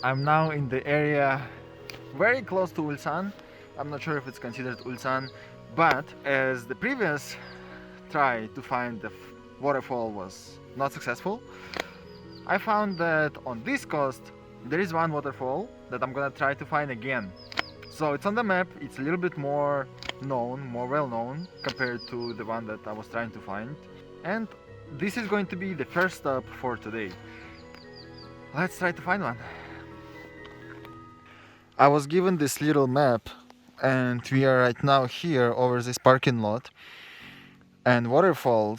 I'm now in the area very close to Ulsan. I'm not sure if it's considered Ulsan, but as the previous try to find the waterfall was not successful, I found that on this coast there is one waterfall that I'm gonna try to find again. So it's on the map, it's a little bit more known, more well known compared to the one that I was trying to find. And this is going to be the first stop for today. Let's try to find one. I was given this little map and we are right now here over this parking lot, and waterfall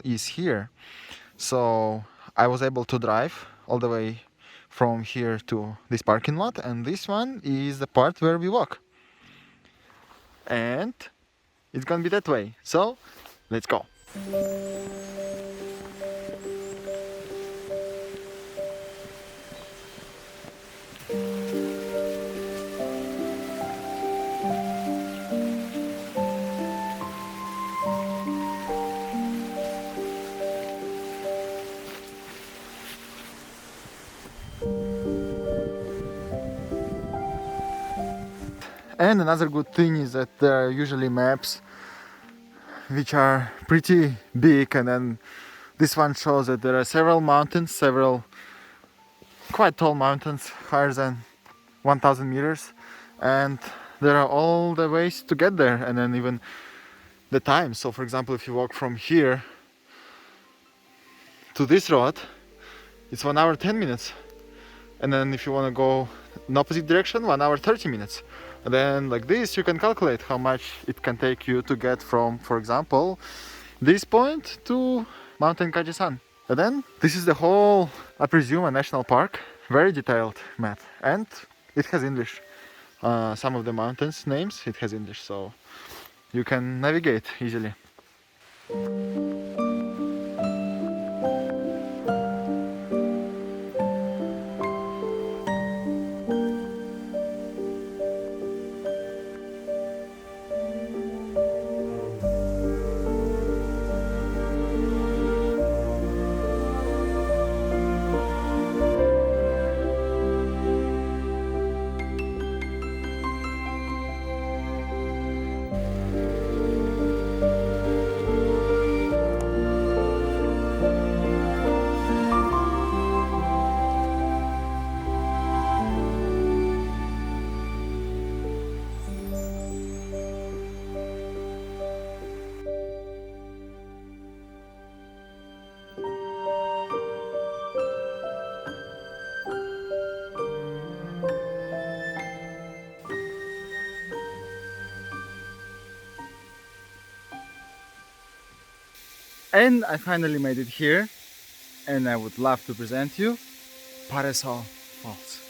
is here. So I was able to drive all the way from here to this parking lot, and this one is the part where we walk. And it's gonna be that way. So let's go. And another good thing is that there are usually maps which are pretty big, and then this one shows that there are several mountains, several quite tall mountains, higher than 1000 meters, and there are all the ways to get there, and then even the time. So for example, if you walk from here to this road, it's 1 hour 10 minutes, and then if you want to go in opposite direction, 1 hour 30 minutes. And then like this you can calculate how much it can take you to get from, for example, this point to Mountain Kajisan. And then this is the whole, I presume, a national park. Very detailed map, and it has English. Some of the mountains names it has English, so you can navigate easily. And I finally made it here, and I would love to present you Paraeso Falls.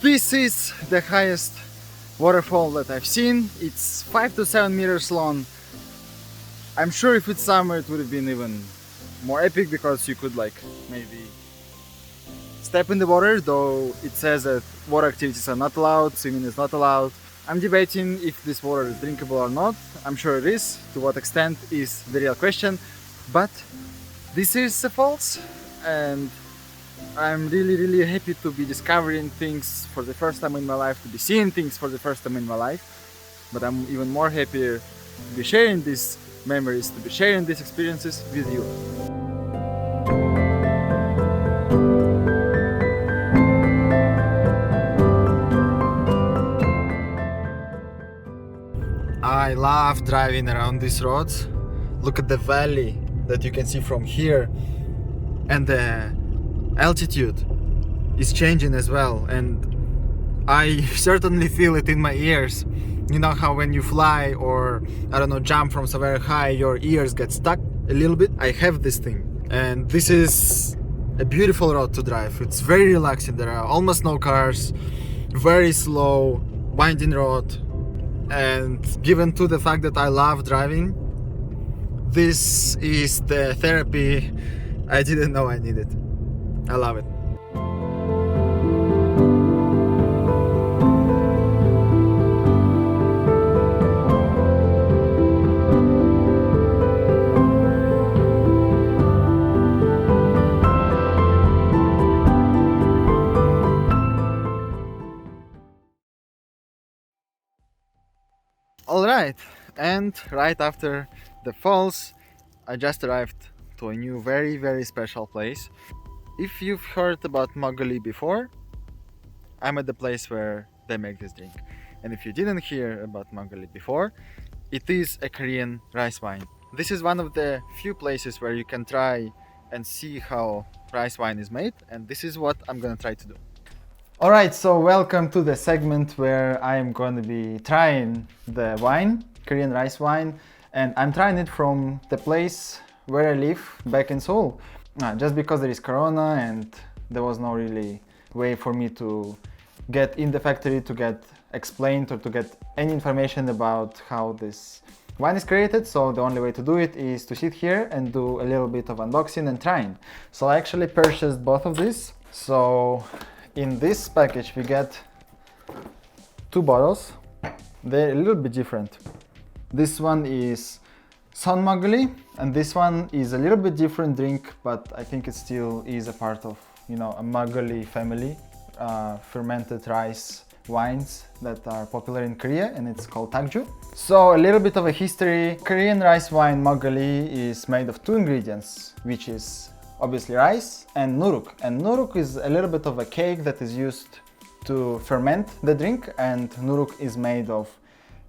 This is the highest waterfall that I've seen. It's 5 to 7 meters long. I'm sure if it's summer it would have been even more epic, because you could like maybe step in the water, though it says that water activities are not allowed, swimming is not allowed. I'm debating if this water is drinkable or not. I'm sure it is. To what extent is the real question, but this is the falls, and I'm really happy to be discovering things for the first time in my life, to be seeing things for the first time in my life. But I'm even more happier to be sharing these memories, to be sharing these experiences with you. I love driving around these roads. Look at the valley that you can see from here, and the altitude is changing as well, and I certainly feel it in my ears. You know how when you fly or, I don't know, jump from somewhere high, your ears get stuck a little bit? I have this thing, and this is a beautiful road to drive. It's very relaxing. There are almost no cars, very slow, winding road, and given to the fact that I love driving, This is the therapy I didn't know I needed. I love it. Alright, and right after the falls, I just arrived to a new very special place. If you've heard about Magoli before, I'm at the place where they make this drink. And if you didn't hear about Magoli before, it is a Korean rice wine. This is one of the few places where you can try and see how rice wine is made, and this is what I'm gonna try to do. Alright, so welcome to the segment where I'm going to be trying the wine, Korean rice wine, and I'm trying it from the place where I live back in Seoul. Just because there is Corona and there was no really way for me to get in the factory to get explained or to get any information about how this wine is created, so the only way to do it is to sit here and do a little bit of unboxing and trying. So I actually purchased both of these. So in this package we get two bottles. They're a little bit different. This one is Son Magoli and this one is a little bit different drink, but I think it still is a part of, you know, a Magoli family, fermented rice wines that are popular in Korea, and it's called takju. So a little bit of a history. Korean rice wine Magoli is made of two ingredients, which is obviously rice and nuruk. And nuruk is a little bit of a cake that is used to ferment the drink, and nuruk is made of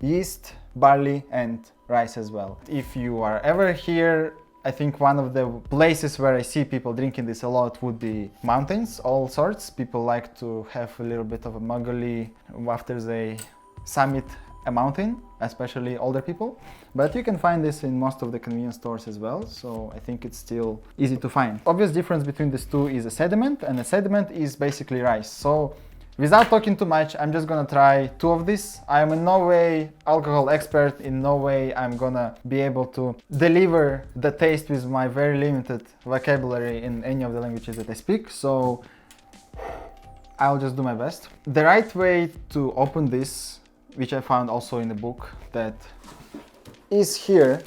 yeast, barley and rice as well. If you are ever here, I think one of the places where I see people drinking this a lot would be mountains, all sorts. People like to have a little bit of a Magoli after they summit a mountain, especially older people. But you can find this in most of the convenience stores as well, so I think it's still easy to find. Obvious difference between these two is a sediment, and a sediment is basically rice. So without talking too much, I'm just gonna try two of these. I'm in no way alcohol expert, in no way I'm gonna be able to deliver the taste with my very limited vocabulary in any of the languages that I speak, so I'll just do my best. The right way to open this, which I found also in the book that is here,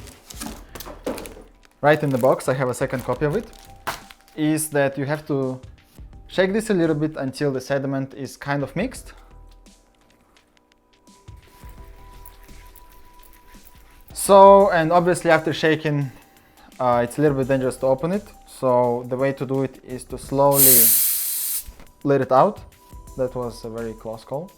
right in the box, I have a second copy of it, is that you have to shake this a little bit until the sediment is kind of mixed. So, and obviously after shaking, it's a little bit dangerous to open it. So the way to do it is to slowly let it out. That was a very close call.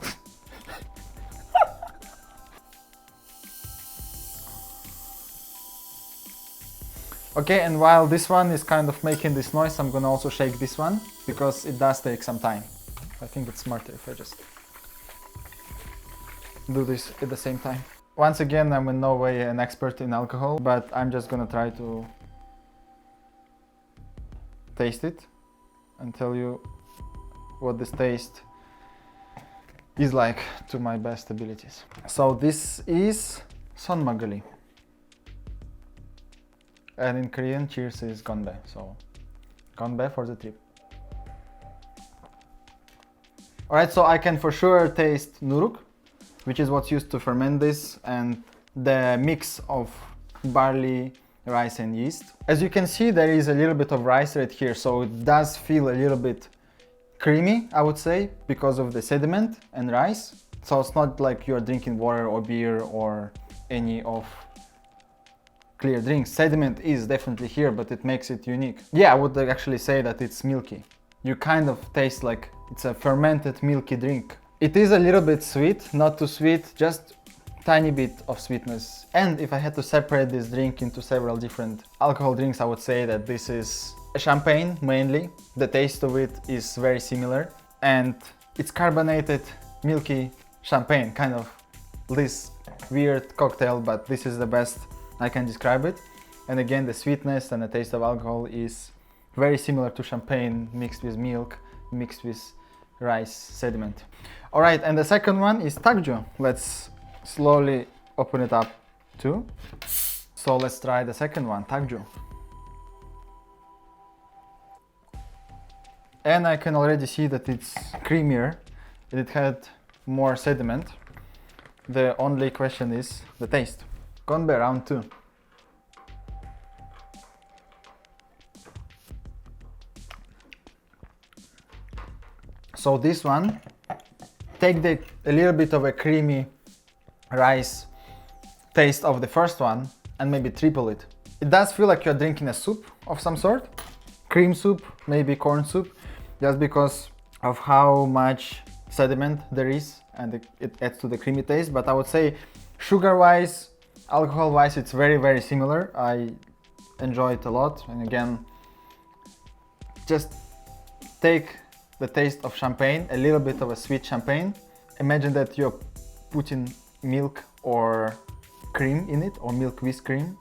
Okay, and while this one is kind of making this noise, I'm gonna also shake this one, because it does take some time. I think it's smarter if I just do this at the same time. Once again, I'm in no way an expert in alcohol, but I'm just gonna try to taste it and tell you what this taste is like to my best abilities. So this is Son Magoli. And in Korean, cheers is gonbae, so gonbae for the trip. Alright, so I can for sure taste nuruk, which is what's used to ferment this, and the mix of barley, rice and yeast. As you can see, there is a little bit of rice right here, so it does feel a little bit creamy, I would say, because of the sediment and rice. So it's not like you're drinking water or beer or any of clear drinks. Sediment is definitely here, but it makes it unique. Yeah, I would actually say that it's milky. You kind of taste like it's a fermented milky drink. It is a little bit sweet, not too sweet, just tiny bit of sweetness. And if I had to separate this drink into several different alcohol drinks, I would say that this is a champagne mainly. The taste of it is very similar, and it's carbonated, milky champagne, kind of this weird cocktail, but this is the best I can describe it. And again, the sweetness and the taste of alcohol is very similar to champagne mixed with milk, mixed with rice sediment. Alright, and the second one is takju. Let's slowly open it up too. So let's try the second one, Takju. And I can already see that it's creamier, and it had more sediment. The only question is the taste. Konbe round 2. So this one, take a little bit of a creamy rice taste of the first one and maybe triple it. It does feel like you're drinking a soup of some sort. Cream soup, maybe corn soup, just because of how much sediment there is, and it adds to the creamy taste. But I would say sugar-wise, alcohol-wise, it's very, very similar. I enjoy it a lot. And again, just take the taste of champagne, a little bit of a sweet champagne. Imagine that you're putting milk or cream in it, or milk with cream,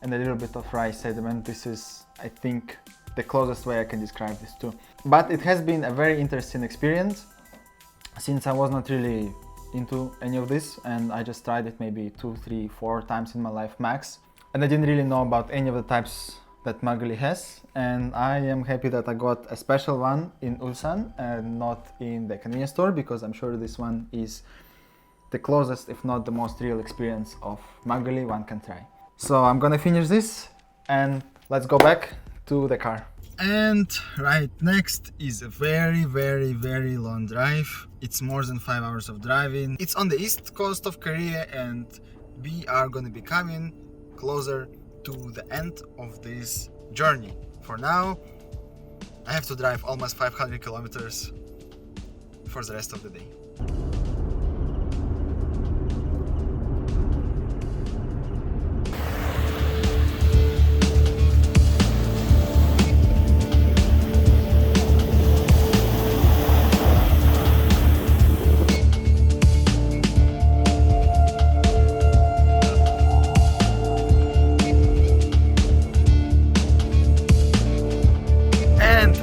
and a little bit of rice sediment. This is, I think, the closest way I can describe this too. But it has been a very interesting experience, since I was not really into any of this, and I just tried it maybe 2, 3, 4 times in my life max. And I didn't really know about any of the types that Margoli has, and I am happy that I got a special one in Ulsan and not in the convenience store, because I'm sure this one is the closest, if not the most real experience of Margoli one can try. So I'm gonna finish this and let's go back to the car. And right next is a very, very, very long drive. It's more than 5 hours of driving. It's on the east coast of Korea, and we are gonna be coming closer to the end of this journey. For now, I have to drive almost 500 kilometers for the rest of the day.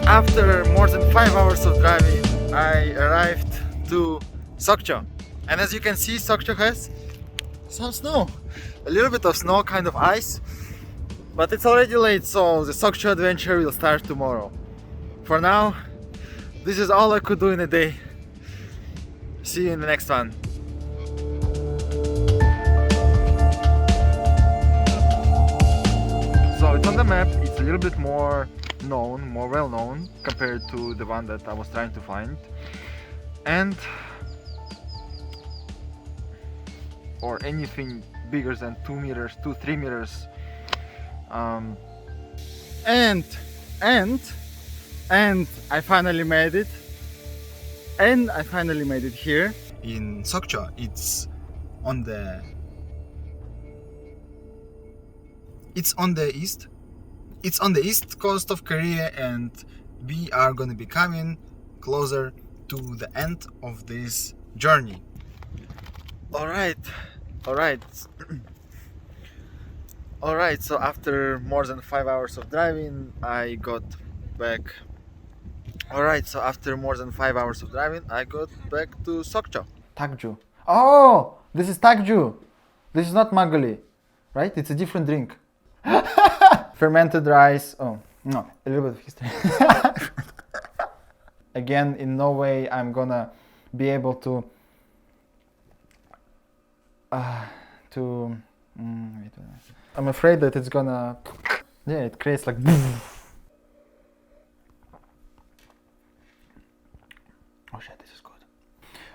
After more than 5 hours of driving, I arrived to Sokcho. And as you can see, Sokcho has some snow. A little bit of snow, kind of ice. But it's already late, so the Sokcho adventure will start tomorrow. For now, this is all I could do in a day. See you in the next one. So it's on the map, it's a little bit more known, more well known compared to the one that I was trying to find, and or anything bigger than 2 meters, 2-3 meters, and I finally made it, here in Sokcho. It's on the east coast of Korea, and we are gonna be coming closer to the end of this journey. Alright. Alright, so after more than 5 hours of driving, I got back to Sokcho. Takju. Oh, this is Takju. This is not Margoli, right? It's a different drink. Fermented rice. Oh, no, a little bit of history. Again, in no way I'm gonna be able to I'm afraid that it's gonna, yeah, it creates like oh shit, this is good.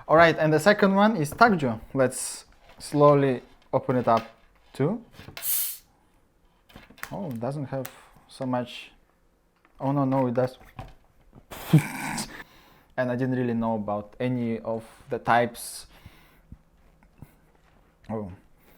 All right, and the second one is Takju. Let's slowly open it up too. Oh, it doesn't have so much. Oh no, it does. And I didn't really know about any of the types. Oh,